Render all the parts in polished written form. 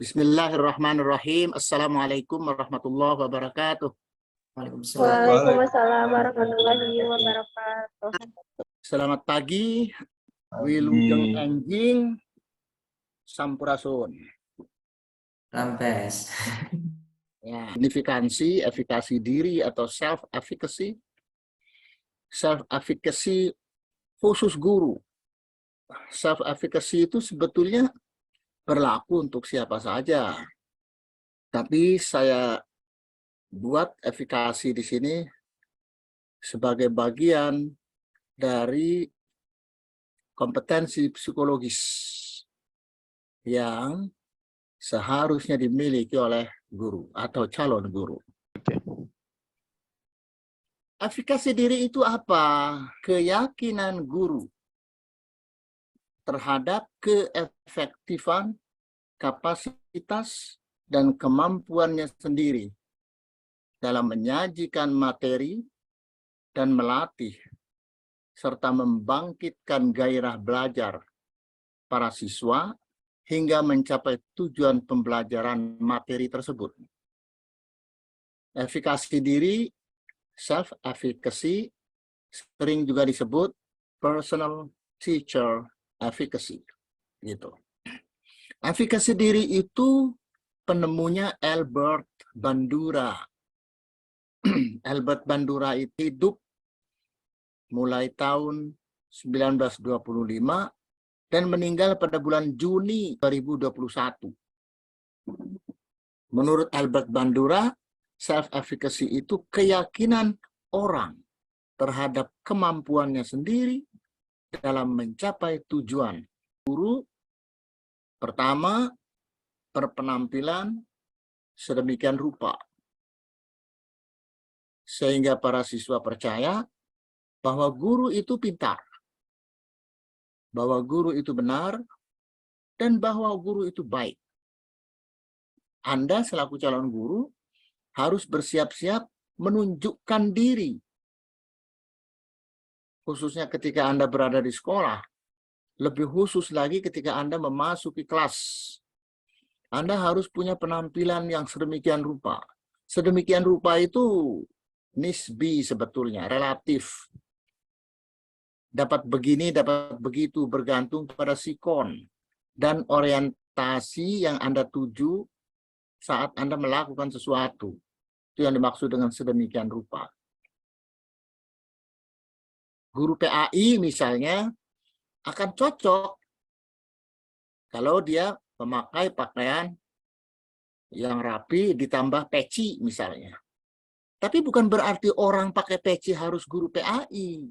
Bismillahirrahmanirrahim. Assalamualaikum warahmatullahi wabarakatuh. Waalaikumsalam warahmatullahi wabarakatuh. Selamat pagi, Wilujeng Enjing, Sampurasun. Rampes. Ya, signifikansi, efikasi diri atau self-efficacy. Self-efficacy khusus guru. Self-efficacy itu sebetulnya berlaku untuk siapa saja. Tapi saya buat efikasi di sini sebagai bagian dari kompetensi psikologis yang seharusnya dimiliki oleh guru atau calon guru. Efikasi diri itu apa? Keyakinan guru terhadap keefektifan, kapasitas, dan kemampuannya sendiri dalam menyajikan materi dan melatih serta membangkitkan gairah belajar para siswa hingga mencapai tujuan pembelajaran materi tersebut. Efikasi diri, self-efficacy, sering juga disebut personal teacher efficacy. Gitu. Efikasi diri itu penemunya Albert Bandura. Albert Bandura itu hidup mulai tahun 1925 dan meninggal pada bulan Juni 2021. Menurut Albert Bandura, self-efficacy itu keyakinan orang terhadap kemampuannya sendiri dalam mencapai tujuan. Guru pertama, berpenampilan sedemikian rupa sehingga para siswa percaya bahwa guru itu pintar, bahwa guru itu benar, dan bahwa guru itu baik. Anda selaku calon guru harus bersiap-siap menunjukkan diri. Khususnya ketika Anda berada di sekolah. Lebih khusus lagi ketika Anda memasuki kelas. Anda harus punya penampilan yang sedemikian rupa. Sedemikian rupa itu nisbi sebetulnya, relatif. Dapat begini, dapat begitu, bergantung pada sikon dan orientasi yang Anda tuju saat Anda melakukan sesuatu. Itu yang dimaksud dengan sedemikian rupa. Guru PAI misalnya akan cocok kalau dia memakai pakaian yang rapi ditambah peci misalnya. Tapi bukan berarti orang pakai peci harus guru PAI.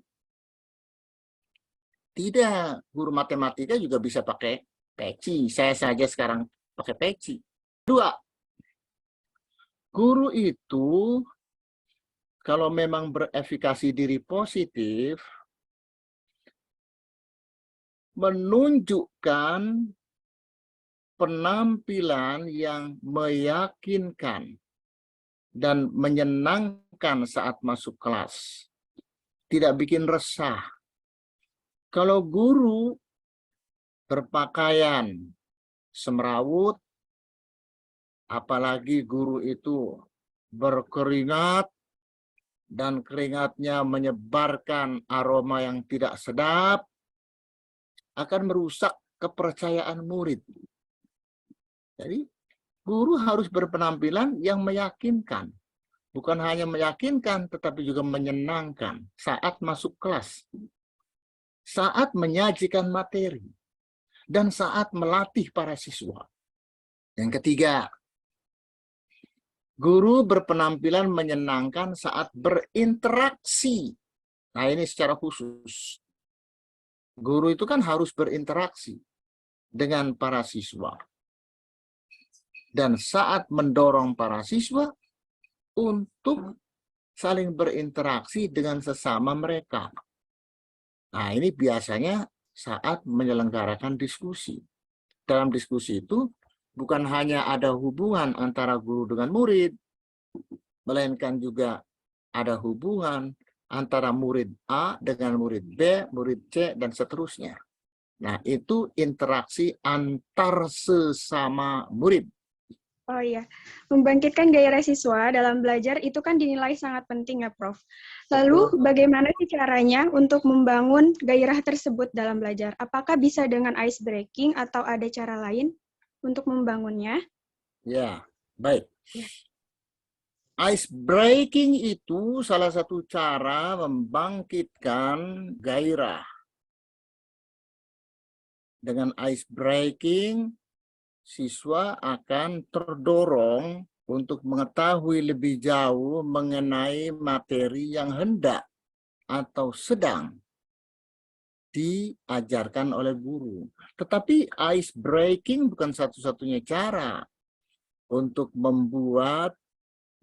Tidak, guru matematika juga bisa pakai peci. Saya saja sekarang pakai peci. Dua, guru itu kalau memang berefikasi diri positif, menunjukkan penampilan yang meyakinkan dan menyenangkan saat masuk kelas. Tidak bikin resah. Kalau guru berpakaian semrawut, apalagi guru itu berkeringat, dan keringatnya menyebarkan aroma yang tidak sedap, akan merusak kepercayaan murid. Jadi, guru harus berpenampilan yang meyakinkan. Bukan hanya meyakinkan, tetapi juga menyenangkan saat masuk kelas. Saat menyajikan materi. Dan saat melatih para siswa. Yang ketiga, guru berpenampilan menyenangkan saat berinteraksi. Nah, ini secara khusus. Guru itu kan harus berinteraksi dengan para siswa. Dan saat mendorong para siswa untuk saling berinteraksi dengan sesama mereka. Nah, ini biasanya saat menyelenggarakan diskusi. Dalam diskusi itu bukan hanya ada hubungan antara guru dengan murid, melainkan juga ada hubungan antara murid A dengan murid B, murid C, dan seterusnya. Nah, itu interaksi antar sesama murid. Oh iya, membangkitkan gairah siswa dalam belajar itu kan dinilai sangat penting ya, Prof. Lalu Betul. bagaimana sih caranya untuk membangun gairah tersebut dalam belajar? Apakah bisa dengan ice breaking atau ada cara lain untuk membangunnya? Ya, baik. Ya. Ice breaking itu salah satu cara membangkitkan gairah. Dengan ice breaking, siswa akan terdorong untuk mengetahui lebih jauh mengenai materi yang hendak atau sedang diajarkan oleh guru. Tetapi ice breaking bukan satu-satunya cara untuk membuat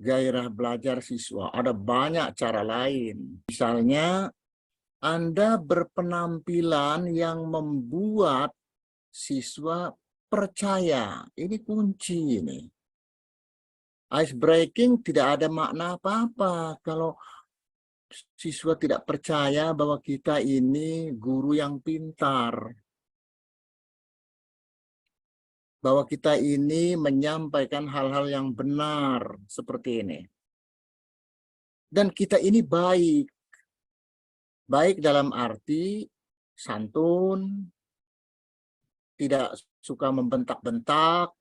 gairah belajar siswa. Ada banyak cara lain. Misalnya, Anda berpenampilan yang membuat siswa percaya. Ini kunci ini. Ice breaking tidak ada makna apa-apa kalau siswa tidak percaya bahwa kita ini guru yang pintar. Bahwa kita ini menyampaikan hal-hal yang benar seperti ini. Dan kita ini baik. Baik dalam arti santun, tidak suka membentak-bentak,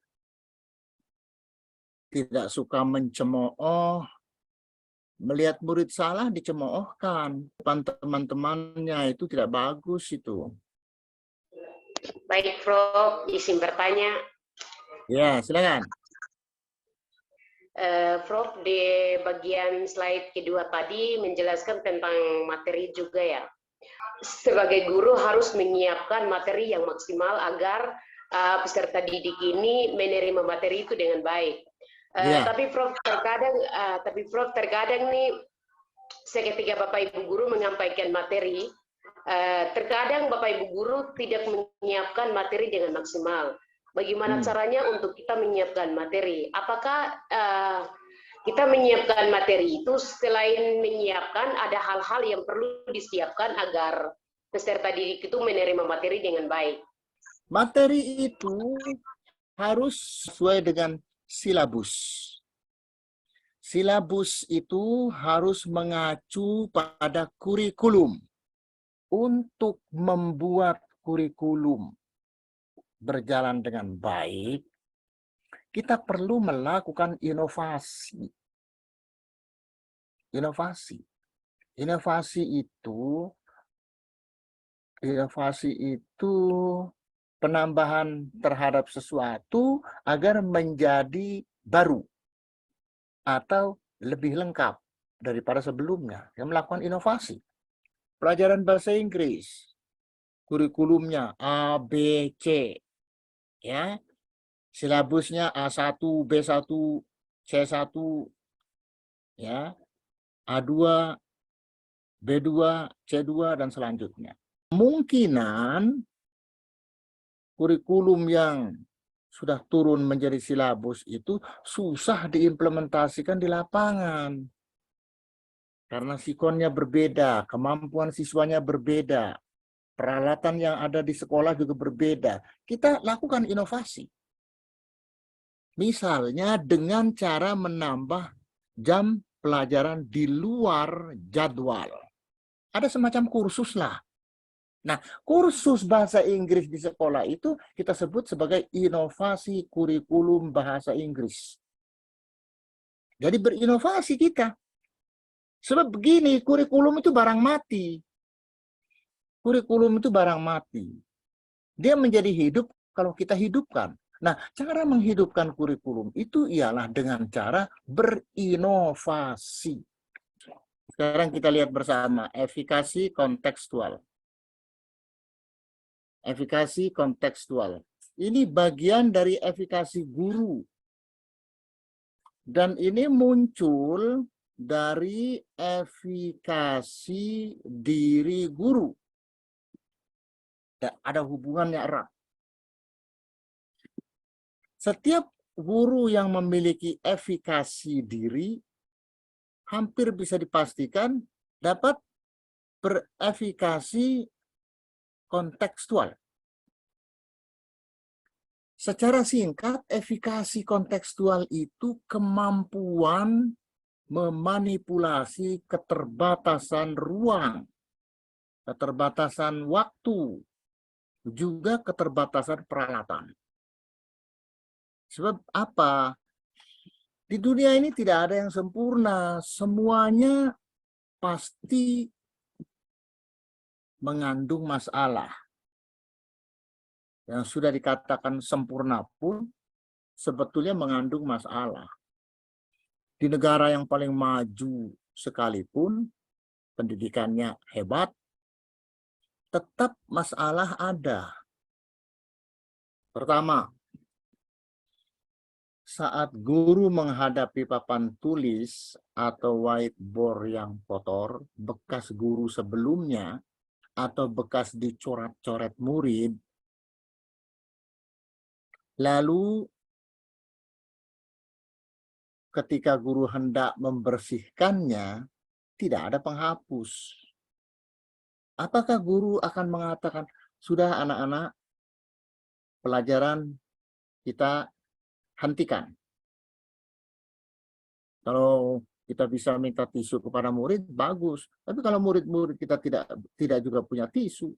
tidak suka mencemooh, melihat murid salah dicemoohkan. Depan teman-temannya itu tidak bagus itu. Baik, Prof, izin bertanya. Ya, silakan. Prof, di bagian slide kedua tadi menjelaskan tentang materi juga ya. Sebagai guru harus menyiapkan materi yang maksimal agar peserta didik ini menerima materi itu dengan baik. Ya. Tapi Prof, terkadang nih seketika Bapak Ibu guru menyampaikan materi, terkadang Bapak Ibu guru tidak menyiapkan materi dengan maksimal. Bagaimana caranya untuk kita menyiapkan materi? Apakah kita menyiapkan materi itu selain menyiapkan ada hal-hal yang perlu disiapkan agar peserta didik itu menerima materi dengan baik? Materi itu harus sesuai dengan silabus. Silabus itu harus mengacu pada kurikulum. Untuk membuat kurikulum berjalan dengan baik, kita perlu melakukan inovasi. Inovasi itu penambahan terhadap sesuatu agar menjadi baru atau lebih lengkap daripada sebelumnya. Yang melakukan inovasi. Pelajaran bahasa Inggris, kurikulumnya A, B, C. Ya, silabusnya A1, B1, C1, ya, A2, B2, C2, dan selanjutnya. Kemungkinan kurikulum yang sudah turun menjadi silabus itu susah diimplementasikan di lapangan. Karena sikonnya berbeda, kemampuan siswanya berbeda, peralatan yang ada di sekolah juga berbeda. Kita lakukan inovasi. Misalnya dengan cara menambah jam pelajaran di luar jadwal. Ada semacam kursus lah. Nah, kursus bahasa Inggris di sekolah itu kita sebut sebagai inovasi kurikulum bahasa Inggris. Jadi berinovasi kita. Sebab begini, kurikulum itu barang mati. Kurikulum itu barang mati. Dia menjadi hidup kalau kita hidupkan. Nah, cara menghidupkan kurikulum itu ialah dengan cara berinovasi. Sekarang kita lihat bersama, efikasi kontekstual. Efikasi kontekstual. Ini bagian dari efikasi guru. Dan ini muncul dari efikasi diri guru. Ada hubungannya erat. Setiap guru yang memiliki efikasi diri hampir bisa dipastikan dapat berefikasi kontekstual. Secara singkat, efikasi kontekstual itu kemampuan memanipulasi keterbatasan ruang, keterbatasan waktu, juga keterbatasan peralatan. Sebab apa? Di dunia ini tidak ada yang sempurna, semuanya pasti mengandung masalah. Yang sudah dikatakan sempurna pun sebetulnya mengandung masalah. Di negara yang paling maju sekalipun, pendidikannya hebat, tetap masalah ada. Pertama, saat guru menghadapi papan tulis atau whiteboard yang kotor, bekas guru sebelumnya, atau bekas dicoret-coret murid, lalu ketika guru hendak membersihkannya, tidak ada penghapus. Apakah guru akan mengatakan, sudah anak-anak, pelajaran kita hentikan? Kalau kita bisa minta tisu kepada murid, bagus. Tapi kalau murid-murid kita tidak juga punya tisu,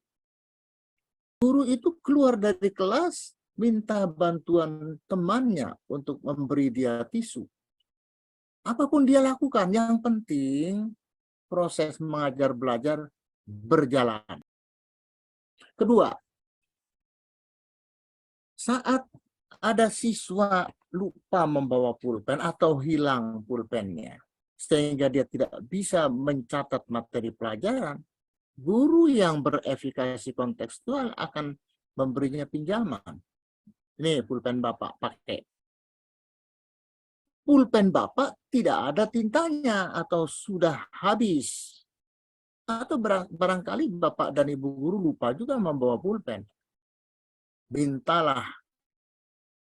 guru itu keluar dari kelas, minta bantuan temannya untuk memberi dia tisu. Apapun dia lakukan, yang penting proses mengajar belajar berjalan. Kedua, saat ada siswa lupa membawa pulpen atau hilang pulpennya, sehingga dia tidak bisa mencatat materi pelajaran, guru yang berefikasi kontekstual akan memberinya pinjaman. Ini pulpen Bapak, pakai. Pulpen Bapak tidak ada tintanya atau sudah habis. Atau barangkali Bapak dan Ibu guru lupa juga membawa pulpen. Mintalah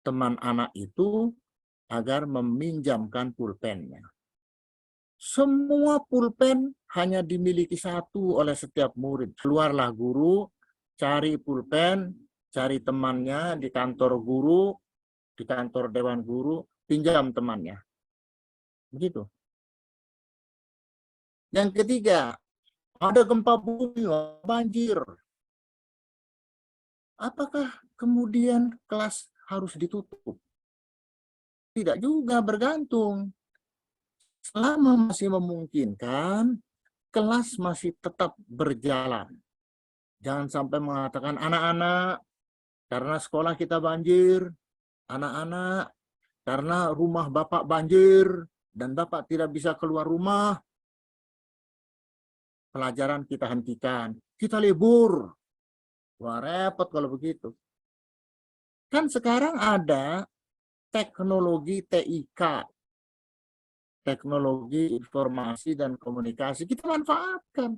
teman anak itu agar meminjamkan pulpennya. Semua pulpen hanya dimiliki satu oleh setiap murid. Keluarlah guru, cari pulpen, cari temannya di kantor guru, di kantor dewan guru, pinjam temannya. Begitu. Yang ketiga, ada gempa bumi, banjir. Apakah kemudian kelas harus ditutup? Tidak juga, bergantung. Selama masih memungkinkan, kelas masih tetap berjalan. Jangan sampai mengatakan, anak-anak, karena sekolah kita banjir, anak-anak, karena rumah Bapak banjir, dan Bapak tidak bisa keluar rumah, pelajaran kita hentikan. Kita libur. Wah, repot kalau begitu. Kan sekarang ada teknologi TIK, teknologi informasi dan komunikasi, kita manfaatkan.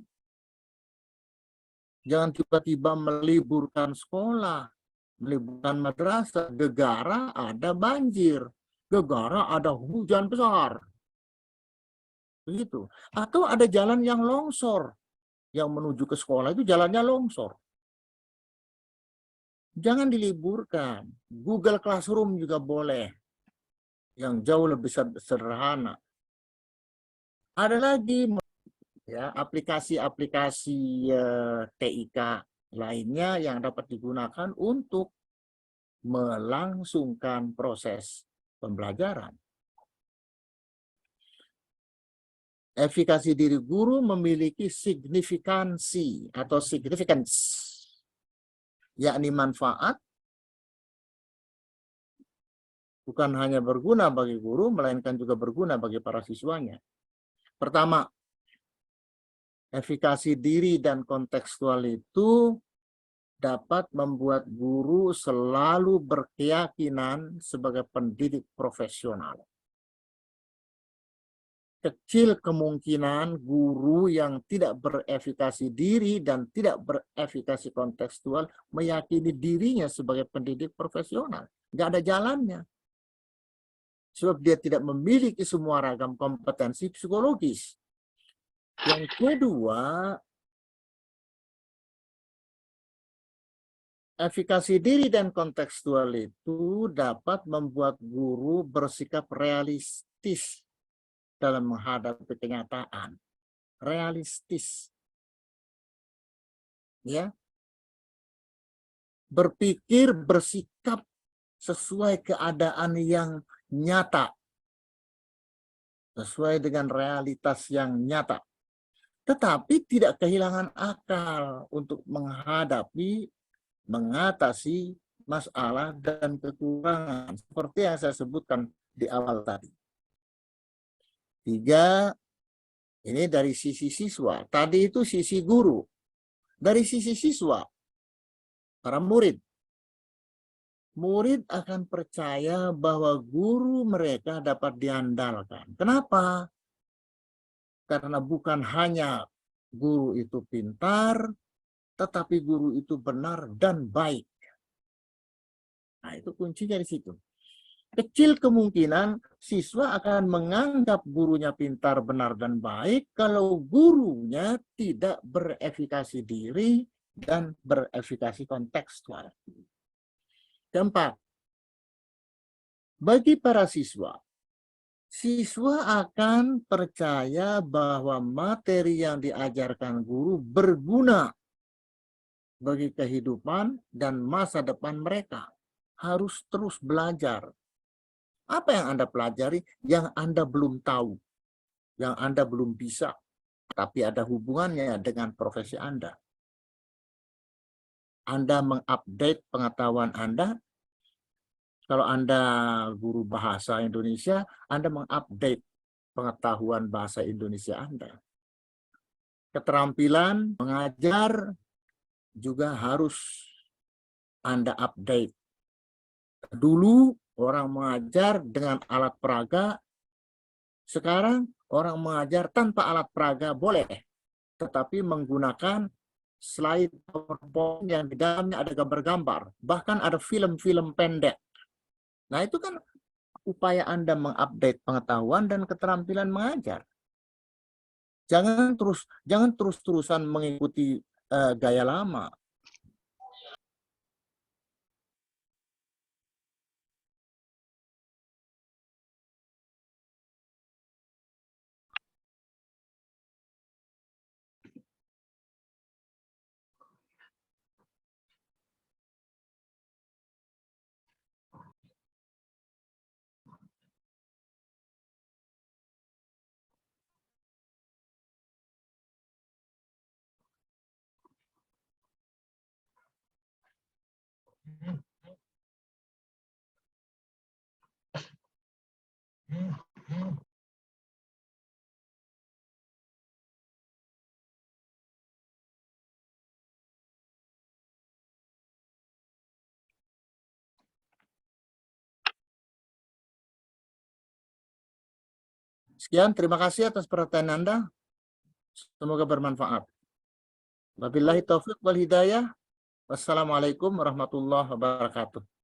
Jangan tiba-tiba meliburkan sekolah, meliburkan madrasah, gegara ada banjir, gegara ada hujan besar. Begitu. Atau ada jalan yang longsor, yang menuju ke sekolah itu jalannya longsor. Jangan diliburkan. Google Classroom juga boleh, yang jauh lebih sederhana. Ada lagi ya aplikasi-aplikasi TIK lainnya yang dapat digunakan untuk melangsungkan proses pembelajaran. Efikasi diri guru memiliki signifikansi atau significance, yakni manfaat, bukan hanya berguna bagi guru, melainkan juga berguna bagi para siswanya. Pertama, efikasi diri dan kontekstual itu dapat membuat guru selalu berkeyakinan sebagai pendidik profesional. Kecil kemungkinan guru yang tidak berefikasi diri dan tidak berefikasi kontekstual meyakini dirinya sebagai pendidik profesional. Nggak ada jalannya. Sebab dia tidak memiliki semua ragam kompetensi psikologis. Yang kedua, Efikasi diri dan kontekstual itu dapat membuat guru bersikap realistis dalam menghadapi kenyataan. Realistis. Ya. Berpikir, bersikap sesuai keadaan yang nyata. Sesuai dengan realitas yang nyata. Tetapi tidak kehilangan akal untuk menghadapi, mengatasi masalah dan kekurangan. Seperti yang saya sebutkan di awal tadi. 3, ini dari sisi siswa. Tadi itu sisi guru. Dari sisi siswa, para murid. Murid akan percaya bahwa guru mereka dapat diandalkan. Kenapa? Karena bukan hanya guru itu pintar, tetapi guru itu benar dan baik. Nah, itu kuncinya di situ. Kecil kemungkinan siswa akan menganggap gurunya pintar, benar, dan baik kalau gurunya tidak berefikasi diri dan berefikasi kontekstual. Keempat, bagi para siswa, siswa akan percaya bahwa materi yang diajarkan guru berguna bagi kehidupan dan masa depan mereka. Harus terus belajar. Apa yang Anda pelajari yang Anda belum tahu, yang Anda belum bisa, tapi ada hubungannya dengan profesi Anda. Anda mengupdate pengetahuan Anda. Kalau Anda guru bahasa Indonesia, Anda mengupdate pengetahuan bahasa Indonesia Anda. Keterampilan mengajar juga harus Anda update. Dulu orang mengajar dengan alat peraga, sekarang orang mengajar tanpa alat peraga boleh, tetapi menggunakan slide PowerPoint yang di dalamnya ada gambar-gambar, bahkan ada film-film pendek. Nah, itu kan upaya Anda mengupdate pengetahuan dan keterampilan mengajar. Jangan terus-terusan mengikuti gaya lama. Sekian, terima kasih atas perhatian Anda. Semoga bermanfaat. Wabillahi taufiq wal hidayah. Wassalamualaikum warahmatullahi wabarakatuh.